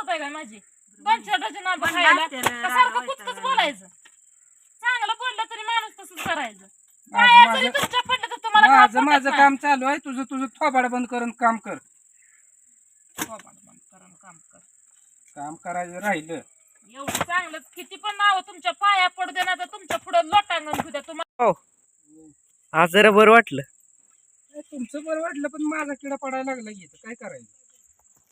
पद्धत आहे का माझी 2-4 डझन आंबा खायला सारखं कुचकच बोलायचं चांगलं बोललं तरी माणूस तसंच करायचं काय जरी तुमच्या पडलं तर तुम्हाला माझं काम चालू आहे तुझं तुझं थोबाड बंद करून काम कर थोबाड बंद करून काम कर काम करायचं राहिलं एवढं चांगलं किती पण नाव तुमच्या पाया पडू दे ना तर तुमच्या पुढे लोटांगण घेऊ द्या तुम्हाला आज जरा बरं वाटलं तुमचं बरं वाटलं पण माझा किडा पडायला लागला येतं काय करायचं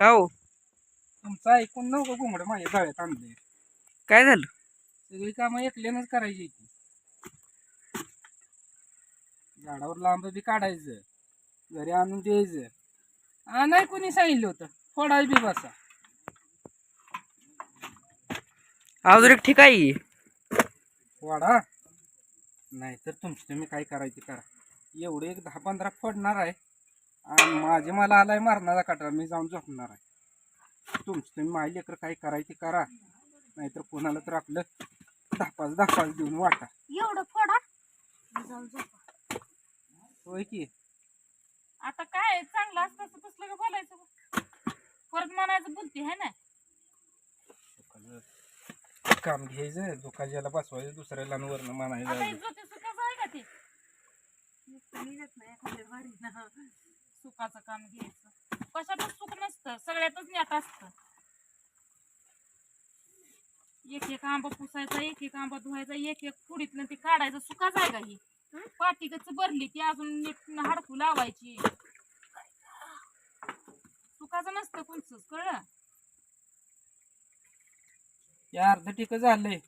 का हो तुमचं ऐकून नको घुंगड माझ्या जाळ्यात आणले काय झालं सगळी कामं एकल्यानंच करायची ती झाडावर लांब बी काढायचं घरी आणून द्यायचं नाही कोणी सांगितलं होतं फोडाय बी बसा अजून एक ठीक आहे फोडा नाही तर तुमचं तुम्ही काय करायचं करा एवढे एक 10-15 फोडणार आहे आणि माझे मला आलाय मारणारा कटारा मी जाऊन झोपणार आहे तुमचं तुम्ही माझी लेकर काय करायचे करा नाहीतर कोणाला तर आपलं 10-5 देऊन वाटा एवढं फोडा जाऊन झोपा होय की आता काय चांगलं असतं तसलं का बोलायचं परत म्हणायचं बुद्धी आहे ना काम घ्यायचं दुखाज्याला बसवायचं दुसऱ्याला वरनं म्हणायचं आता इज्जती सुखाचं आहे का ते सुखाचं काम घ्यायचं कशातच सुख नसतं सगळ्यातच नेट असतं एक आंबा पुसायचा एक आंबा धुवायचा एक पुडीतनं ते काढायचं सुखाच आहे का ही पाठीगच भरली की अजून नीट हाडकू लावायची सुखाचं नसतं कोणचंच कळलं या अर्ध टिक झालंय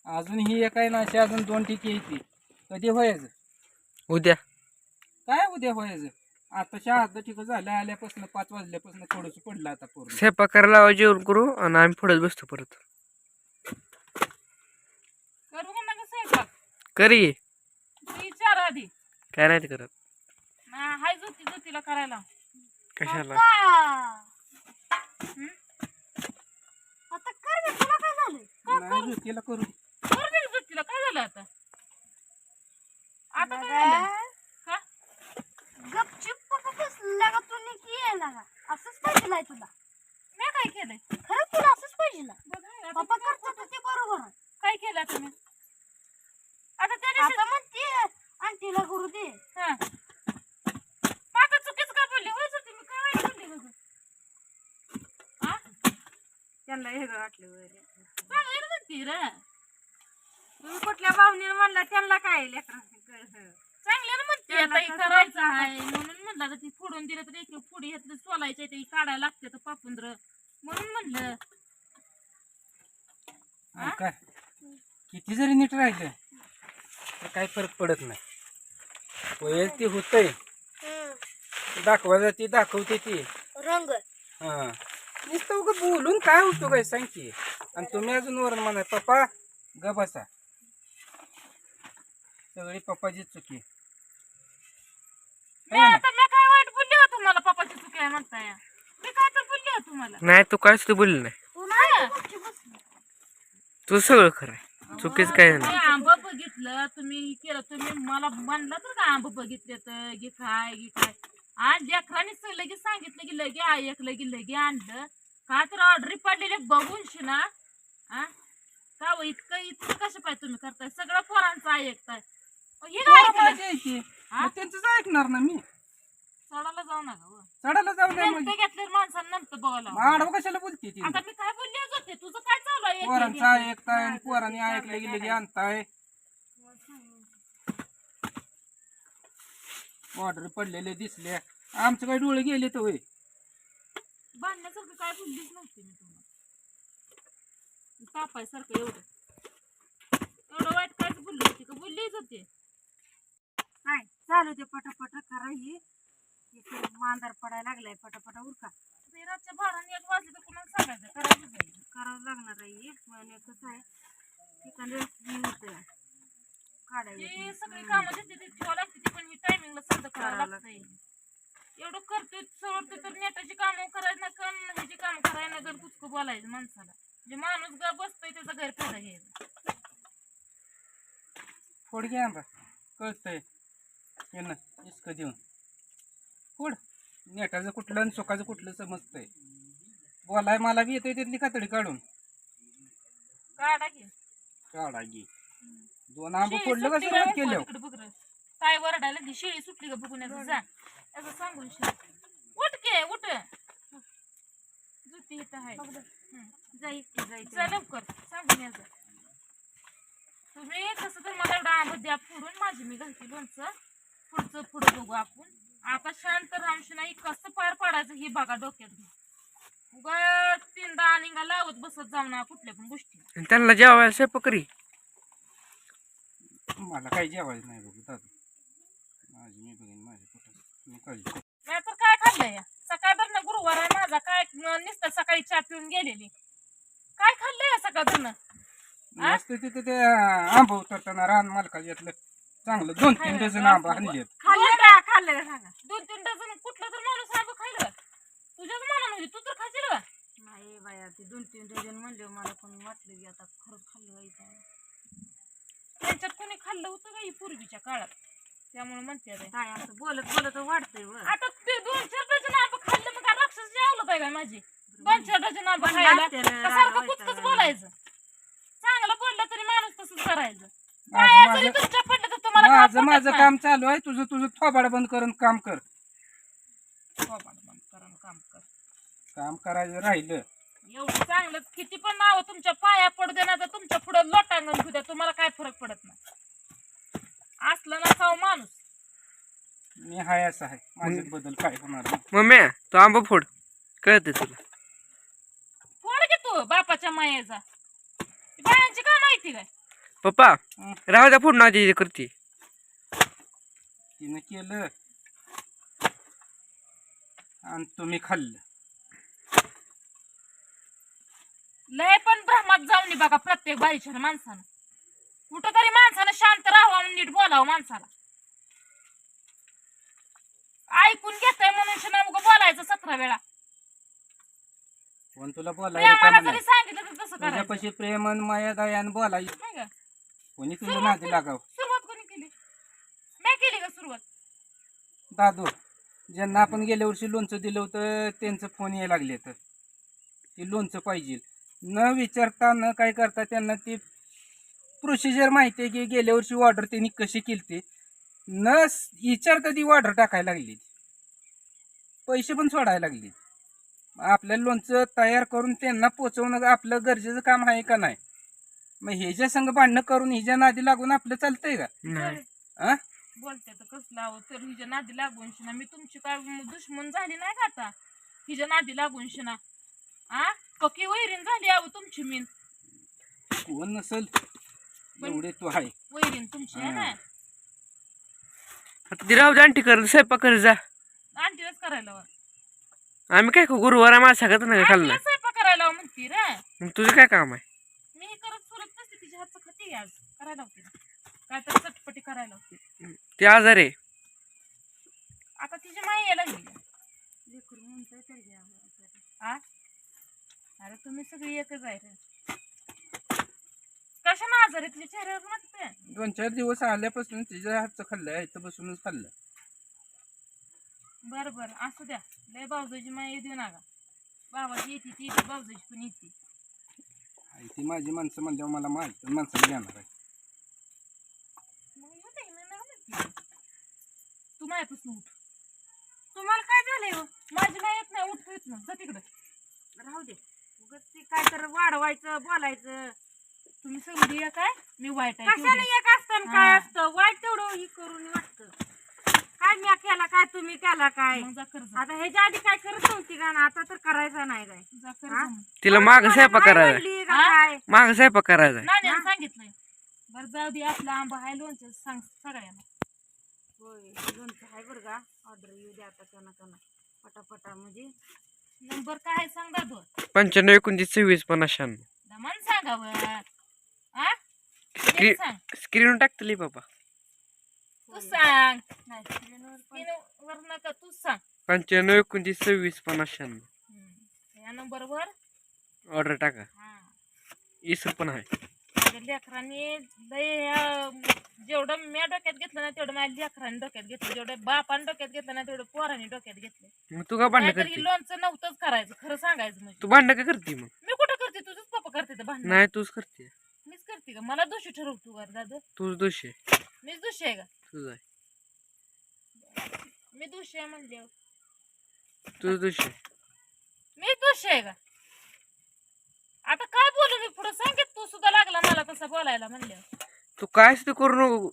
अजून ही एक आहे ना अशी अजून 2 टिकी येते कधी व्हायचं उद्या काय उद्या व्हायचं आताच्या अर्ध टिक झालं आल्यापासून 5 वाजल्यापासून थोडंसं पडलं आता पूर्ण स्वयंपाक करायला लावा जेवण करू आणि आम्ही पुढे बसतो परत करू का नका स्वयंपाक करी विचार आधी काय नाही ते करत हाय जोतीला करायला कशाला आता कर ना तुला काय झालं नाही तिला करू कर दे जोतीला काय झालं आता आता काय झालं का गपचूप बसला का तू केला का असंच पाहिजे तुला मी काय केलंय खरंच तुला असंच पाहिजे बघा पप्पा करतो तर ते बरोबर आहे. काय केलं आता मी आता त्या आता म्हणते आंटीला करू दे हा आता चुकीच का बोलली होय जोती मी काय वाईट बोलली बघ हा त्यांना हे वाटलं वगैरे चांगलं म्हणती रे तुम्ही कुठल्या भावनेनं म्हणला त्यांना काय चांगल्यानं म्हणते आता हे करायचं आहे म्हणून म्हणलं ती फोडून दिलं तर एक पुढे घेतलं सोलायचं ते काढायला लागते तर पापुंद्र म्हणून म्हणलं काय किती जरी नीट राहिलं तर काही फरक पडत नाही होईल ते होतंय दाखवायचं ती दाखवते ती रंग हा नुसतं उगं बोलून काय होतो काय सांग की आणि तुम्ही अजून वरून म्हणा पप्पा ग बसा सगळी पप्पाची चुकी मी आता मी काय वाईट बोलली हो तुम्हाला पप्पाची चुकी आहे म्हणताय मी काय तर बोलली हो तुम्हाला नाही तू काहीच तू बोलली नाही तू नाही तू सगळं खरं आहे चुकीच काय नाही तुम्ही आंब बघितलं तुम्ही केलं तुम्ही मला म्हणलं तर का आंब बघितले तर गी काय आज लेकरांनी लगेच सांगितलं की लगे ऐकलं की लगे आणलं का तर ऑर्डरी पडलेले बघून शिना का हो इतकं कसं पाहिजे तुम्ही करताय सगळं पोरांचं ऐकताय हे काय ऐकलं? त्यांच ऐकणार ना मी चढायला जाऊ नका हो. चढायला जाऊ नये नंतर घेतलेल्या माणसांना नंतर बघायला मग आडवं कशाला बोलते ती आता मी काय बोलली होते तुझं काय चालू आहे पोरांचं ऐकताय आणि पोरांनी ऐकलं गेले की आणताय ऑर्डर पडलेले दिसले आमचं काही डोळे गेले तर होय बांधण्यासारखं काय बोललीच नव्हती मी तुम्हाला तापायसारखं एवढं वाईट कायच बोलली होती का बोललीच होते काय चालू दे पटापट करा ही मांदार पडायला लागलाय पटापटा उरका ते रातच्या 12 1 वाजले तर कुणाला सांगायचं करायचं जाईल करावं लागणार आहे म्हणजे कसं आहे ठिकाणी काढायला हे सगळी कामं देते ते ठेवा लागते ती पण मी टायमिंगला समजा करावं लागतंय एवढं करतोय सोडतोय तर नेटाची कामं करायचं ना कण ह्याची कामं करायला ना गण कुचकं बोलायचं माणसाला म्हणजे माणूस ग बसतोय त्याचा गैरफायदा घ्यायचा फोड घ्या आंबा कळतंय हे ना इसकं देऊन फोड नेटाचं कुठलं आणि सुखाचं कुठलं समजतंय बोलाय मला बी येतोय त्यातली कातडी काढून काढा की काढा गी 2 आंब शेळी फोडलं सुटली कसं का रात बघ केलं तिकडे बघ रं. काय वरडायला ती शेळी सुटली का बघून याचं जा याचं सांगून शेळी उठ के उठ जुती इथं आहे जाई जाई जा लवकर सांगून याचं तुम्ही कसं तर मला एवढा आंबा द्या फोडून माझी मी घालते लोणचं पुढचं पुढं बघू आपण आता शांत रामशी नाही कसं पार पाडायचं हे बघा डोक्यात घ्या. उगा 3दा आणि लावत बसत जाऊ ना कुठल्या पण गोष्टी आणि त्यांना जेवायला स्वयंपाक करी. मला काही जेवायचं नाही बघू दादा माझी मी बघेन माझ्या पोटात मी काळजी नाही तर काय खाल्लंय या? सकाळधरनं गुरुवार आहे माझा काय नुसतं सकाळी चहा पिऊन गेलेली काय खाल्लंय सकाळधरनं मस्त तिथे ते आंबा उतरताना रान मालकाच्या यातलं चांगलं 2-3 डझन आंबा आणले खाल्लं का सांगा 2-3 डझन कुठला तर माणूस आंबा खायला का? तुझ्याच मनानं होती तू तर खाशील का नाही बाया ते 2-3 डझन म्हणले मला पण वाटलं की आता खरंच खाल्लं व्हायचं त्यांच्यात कोणी खाल्लं होतं का ही पूर्वीच्या काळात त्यामुळे म्हणते रे. काय असं बोलत बोलत वाढतंय व आता ते 2-4 डझन आंबा खाल्लं मग काय राक्षस जेवलं पाहिजे का माझी 2-4 डझन आंबा खायला का सारखं कुचकच बोलायचं चांगलं बोललं तरी माणूस तसंच करायचं काय जरी तुमच्या पडलं तर तुम्हाला काय माझं पटत माझं नाही. काम चालू आहे तुझं थोबाड बंद करून काम कर थोबाड बंद करून काम कर काम करायचं राहिलं एवढं चांगलं किती पण नाव तुमच्या पाया पडू दे ना तर तुमच्या पुढे लोटांगण घेऊ द्या तुम्हाला काय फरक पडत नाही असलं ना खाऊ माणूस मी हाय असं आहे माझ्यात बदल काय होणार नाही. मम्मी तो आंबा फोड कळते तुला. फोड घे तू बापाच्या मायेचा बायांची काय माहिती काय पप्पा हं. राहू द्या फोडून आधी करते. तिनं केलं आणि तुम्ही खाल्लं लय पण भ्रमात जाऊन बघा प्रत्येक बाईच्या माणसानं कुठं तरी माणसानं शांत राहावं नीट बोलावं माणसाला ऐकून घेतय म्हणून शिना उगा बोलायचं 17 वेळा कोण तुला बोलायला प्रेमानं का जरी सांगितलं तर तसं करायचं तुझ्यापाशी प्रेमन माया दयान बोलायचं नाही का? कोणी तुझं नादी लागाव सुरुवात कोणी केली मी केली का सुरुवात दादू ज्यांना आपण गेल्या वर्षी लोणचं दिलं होतं त्यांचं फोन यायला लागले तर ते लोणचं पाहिजे न विचारता न काय करता त्यांना ती प्रोसिजर माहिती आहे की गेल्या वर्षी ऑर्डर त्यांनी कशी केली न विचारता ती ऑर्डर टाकायला लागली पैसे पण सोडायला लागले आपल्याला लोणचं तयार करून त्यांना पोचवणं आपलं गरजेचं काम आहे का नाही मग ह्याच्या संग भांडणं करून हिच्या नादी लागून आपलं चालतंय का नाही आ बोलते तर कसं लावं तर हिच्या नादी लागून शिना मी तुमची काय दुश्मन झाली नाही का आता हिच्या नादी लागून शिना आ पक्की वैरीण झाली अहो तुमची मीन कोण नसल एवढे तू आहे वैरीण तुमची आहे ना आता ती राहू दे आंटी कर स्वयंपाक कर जा. आंटीलाच करायला लावा. आम्ही काय खाऊ? गुरुवार आहे, माझ्या सगळ्यात नाही खाल्लं. आंटीला स्वयंपाक करायला लावा म्हणती रे मग तुझं काय काम आहे? मी हे करत सुरत नसते तिच्या हातचं खाते आज करायला होते काय तर चटपटी करायला होते ते आजार आहे. आता तिची माई यायला लागली लेकरू म्हणतंय तर घ्या आ अरे तुम्ही सगळी एकच आहे रे कशाने आजार आहे तिच्या चेहऱ्यावर वाटतंय 2-4 दिवस आल्यापासून तिच्या हातचं खाल्लंय इथं बसूनच खाल्लं बरं बरं असू द्या लय भाऊजाची माई देऊ नका बाबाची येते ती येते भाऊजाची पण येते ती माझी माणसं म्हणल्यावर मला माहिती माणसाला देणार आहे मग येऊ दे, मी नाही म्हणते. तू मायापासून उठ तुम्हाला काय झालंय हो? माझी माय येत नाही उठ येत ना जा तिकडं राहू दे उगाच ते काय तर वाढवायचं बोलायचं तुम्ही सगळी आहे काय मी वाईट आहे कशाने तेवढी. एक असतं आणि काय असतं वाईट तेवढं ही करून वाटतं काय मी केला काय तुम्ही केला काय मग जा कर जा. आता ह्याच्या आधी काय करत नव्हती का ना आता तर करायचं नाही काय जा कर हा? जा मग. तिला माग स्वयंपाक नाही करायचा. म्हणली का हा? काय माग स्वयंपाक करायचा. नाण्यानं सांगितलंय बरं जाऊ दे आपला आंबा हाय लोणचं सांग सगळ्यांना होय लोणचं आहे बरं का ऑर्डर येऊ द्या आता त्यांना पटापटा म्हणजे नंबर काय आहे सांग दादू 95 29 26 50 96. दमान सांगावं आ स्क्रीन नीट सांग स्क्रीन टाकतली बाबा. तू सांग नाही स्क्रीनवर नका तू सांग 95 29 26 50 96. या नंबरवर ऑर्डर टाका. हा 20 पण आहे. माझ्या लेकरांनी लय जेवढं मी डोक्यात घेतलं ना तेवढं माझ्या लेकरांनी डोक्यात घेतलं, जेवढं बापाने डोक्यात घेतलं ना तेवढं पोरांनी डोक्यात घेतलं. मग तू का भांडण नाहीतर करते? ही लोणचं नव्हतंच करायचं, खरं सांगायचं म्हणजे. तू भांडण का करते मग? मी कुठं करते, तुझंच पप्पा करते भांडण. नाही तूच करते. मीच करते का? मला दोषी ठरवतो का दादा? तूच दोषी आहे. मीच दोषी आहे का? तुझा आहे. मी दोषी आहे म्हणल्यावर तूच दोषी आहे. मी दोषी आहे का? आता काय बोलू मी पुढे? सांगित तू सुद्धा लागला मला तसं बोलायला म्हणल्यावर. तू काय असं करू नको.